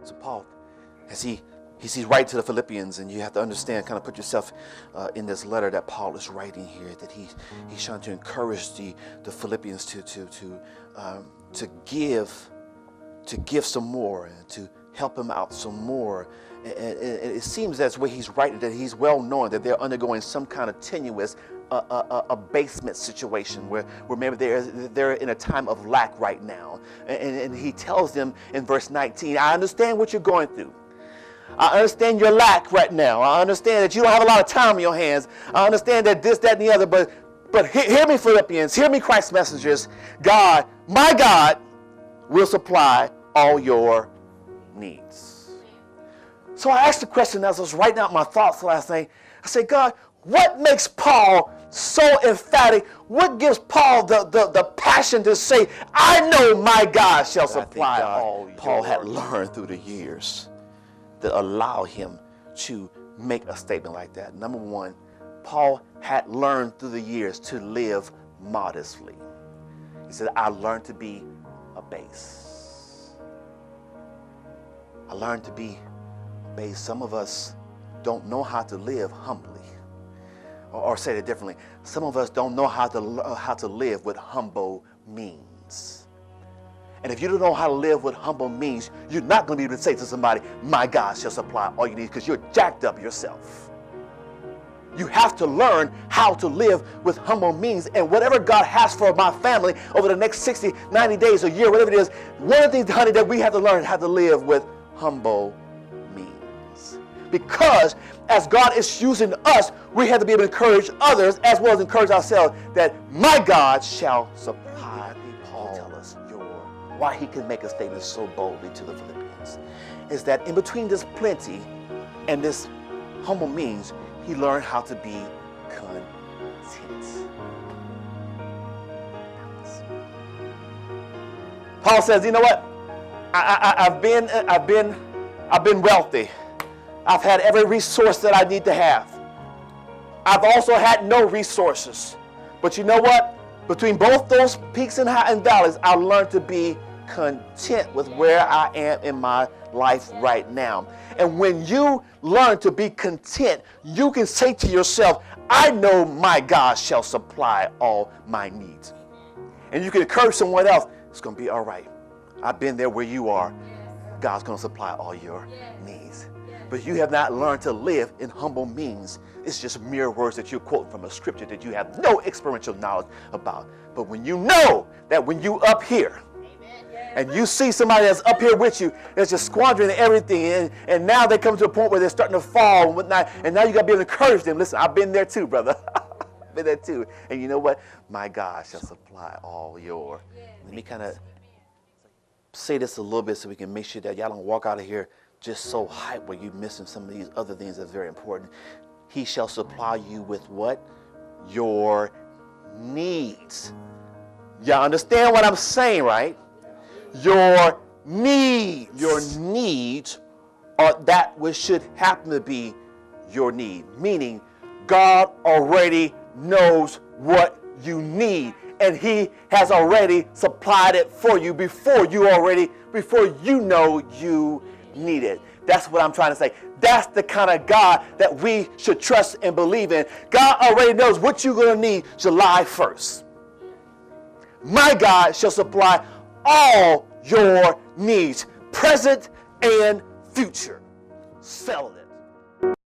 So Paul, as he's writing to the Philippians, and you have to understand, kind of put yourself in this letter that Paul is writing here, that he's trying to encourage the Philippians to give some more and to help him out some more. And it seems that's where he's writing, that he's well known that they're undergoing some kind of tenuous abasement situation where maybe they're in a time of lack right now. And he tells them in verse 19, I understand what you're going through. I understand your lack right now. I understand that you don't have a lot of time on your hands. I understand that this, that, and the other. But hear me, Philippians. Hear me, Christ's messengers. God, my God, will supply all your needs. So I asked the question as I was writing out my thoughts last night. I said, God, what makes Paul so emphatic? What gives Paul the passion to say, I know my God shall supply all? Paul had learned through the years that allow him to make a statement like that. Number one, Paul had learned through the years to live modestly. He said, I learned to be abased. I learned to be abased. Some of us don't know how to live humbly. Or say it differently, some of us don't know how to live with humble means. And if you don't know how to live with humble means, you're not going to be able to say to somebody, my God shall supply all you need, because you're jacked up yourself. You have to learn how to live with humble means. And whatever God has for my family over the next 60, 90 days, a year, whatever it is, one of the things, honey, that we have to learn how to live with humble means. Because as God is using us, we have to be able to encourage others as well as encourage ourselves that my God shall supply. Paul tell us why he can make a statement so boldly to the Philippians is that in between this plenty and this humble means, he learned how to be content. Paul says, you know what? I've been wealthy. I've had every resource that I need to have. I've also had no resources. But you know what? Between both those peaks and valleys, I learned to be content with where I am in my life right now. And when you learn to be content, you can say to yourself, I know my God shall supply all my needs. And you can encourage someone else, it's going to be all right. I've been there where you are. God's going to supply all your needs. But you have not learned to live in humble means. It's just mere words that you're quoting from a scripture that you have no experiential knowledge about. But when you know that when you up here, and you see somebody that's up here with you that's just squandering everything, and now they come to a point where they're starting to fall and whatnot, and now you got to be able to encourage them. Listen, I've been there too, brother. I've been there too. And you know what? My God shall supply all your. Let me kind of say this a little bit so we can make sure that y'all don't walk out of here just so hyped where you're missing some of these other things that's very important. He shall supply you with what? Your needs. Y'all understand what I'm saying, right? Your needs. Your needs are that which should happen to be your need. Meaning, God already knows what you need. And he has already supplied it for you before you know you need it. That's what I'm trying to say. That's the kind of God that we should trust and believe in. God already knows what you're going to need July 1st. My God shall supply all your needs, present and future. Settle it.